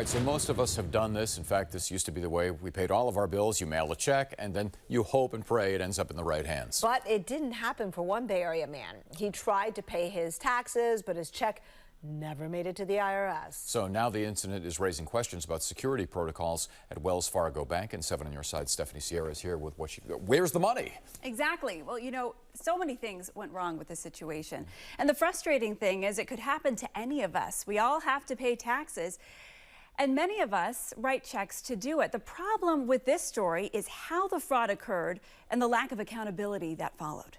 Right, so most of us have done this. In fact, this used to be the way we paid all of our bills. You mail a check, and then you hope and pray it ends up in the right hands. But it didn't happen for one Bay Area man. He tried to pay his taxes, but his check never made it to the IRS. So now the incident is raising questions about security protocols at Wells Fargo Bank. And 7 on your side, Stephanie Sierra is here with where's the money? Exactly. Well, you know, so many things went wrong with this situation. And the frustrating thing is it could happen to any of us. We all have to pay taxes. And many of us write checks to do it. The problem with this story is how the fraud occurred and the lack of accountability that followed.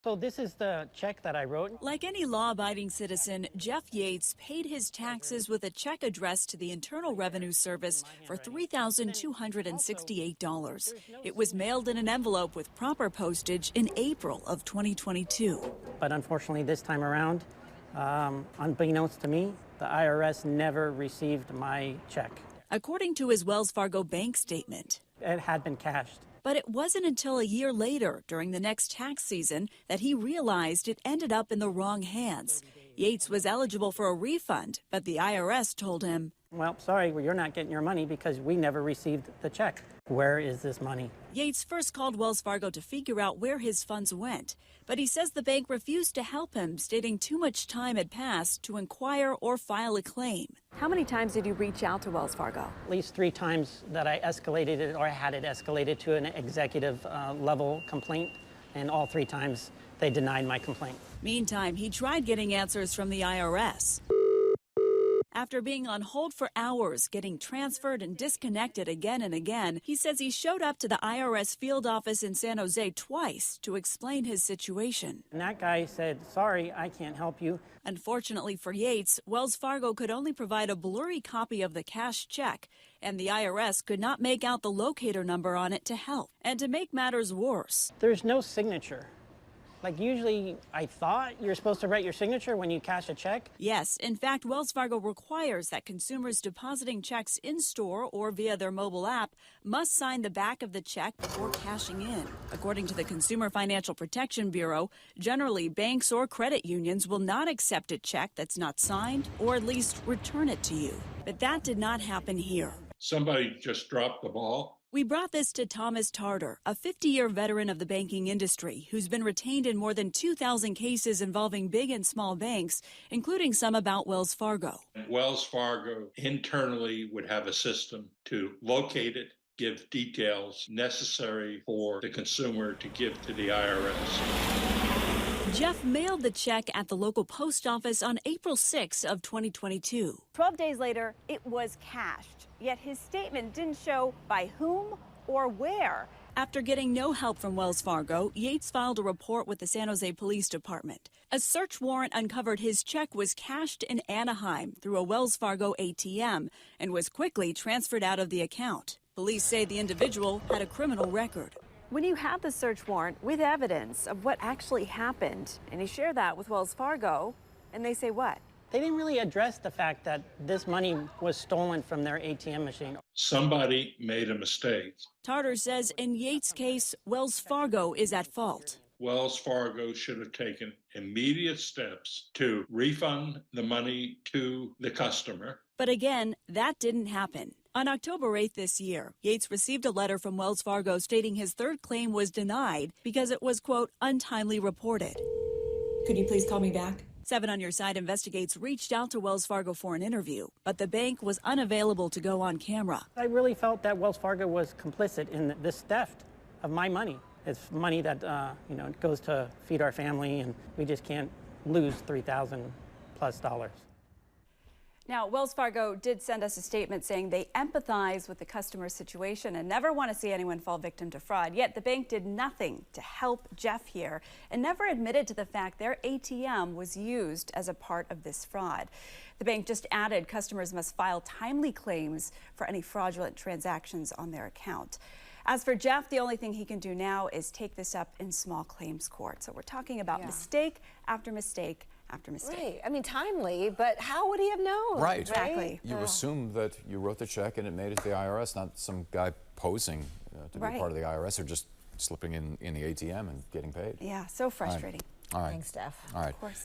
So this is the check that I wrote. Like any law-abiding citizen, Jeff Yates paid his taxes with a check addressed to the Internal Revenue Service for $3,268. It was mailed in an envelope with proper postage in April of 2022. But unfortunately, this time around, unbeknownst to me, the IRS never received my check. According to his Wells Fargo bank statement, It had been cashed. but it wasn't until a year later, during the next tax season, that he realized it ended up in the wrong hands. Yates was eligible for a refund, but the IRS told him, Well, sorry, you're not getting your money because we never received the check. Where is this money? Yates first called Wells Fargo to figure out where his funds went, but he says the bank refused to help him, stating too much time had passed to inquire or file a claim. How many times did you reach out to Wells Fargo? At least 3 times that I escalated it or had it escalated to an executive level complaint, and all 3 times they denied my complaint. Meantime, he tried getting answers from the IRS. After being on hold for hours, getting transferred and disconnected again and again, he says he showed up to the IRS field office in San Jose twice to explain his situation. And that guy said, sorry, I can't help you. Unfortunately for Yates, Wells Fargo could only provide a blurry copy of the cashed check, and the IRS could not make out the locator number on it to help. And to make matters worse, There's no signature. Like usually I thought you're supposed to write your signature when you cash a check. yes, in fact, Wells Fargo requires that consumers depositing checks in-store or via their mobile app must sign the back of the check before cashing in. According to the Consumer Financial Protection Bureau, generally banks or credit unions will not accept a check that's not signed or at least return it to you. But that did not happen here. Somebody just dropped the ball. We brought this to Thomas Tarter, a 50-year veteran of the banking industry who's been retained in more than 2,000 cases involving big and small banks, including some about Wells Fargo. Wells Fargo internally would have a system to locate it, give details necessary for the consumer to give to the IRS. Jeff mailed the check at the local post office on April 6 of 2022. 12 days later, it was cashed, yet his statement didn't show by whom or where. After getting no help from Wells Fargo, Yates filed a report with the San Jose Police Department. A search warrant uncovered his check was cashed in Anaheim through a Wells Fargo ATM and was quickly transferred out of the account. Police say the individual had a criminal record. When you have the search warrant with evidence of what actually happened, and you share that with Wells Fargo, and they say what? They didn't really address the fact that this money was stolen from their ATM machine. Somebody made a mistake. Tarter says in Yates' case, Wells Fargo is at fault. Wells Fargo should have taken immediate steps to refund the money to the customer. But again, that didn't happen. On October 8th this year, Yates received a letter from Wells Fargo stating his third claim was denied because it was, quote, untimely reported. Could you please call me back? 7 on Your Side investigates reached out to Wells Fargo for an interview, but the bank was unavailable to go on camera. I really felt that Wells Fargo was complicit in this theft of my money. It's money that, it goes to feed our family, and we just can't lose $3,000+. Now, Wells Fargo did send us a statement saying they empathize with the customer's situation and never want to see anyone fall victim to fraud. Yet the bank did nothing to help Jeff here and never admitted to the fact their ATM was used as a part of this fraud. The bank just added customers must file timely claims for any fraudulent transactions on their account. As for Jeff, the only thing he can do now is take this up in small claims court. So we're talking about mistake after mistake after mistake. Right. I mean, timely, but how would he have known? Right. Exactly. You assume that you wrote the check and it made it to the IRS, not some guy posing to be part of the IRS or just slipping in the ATM and getting paid. Yeah, so frustrating. All right. Thanks, Steph. All right. Of course.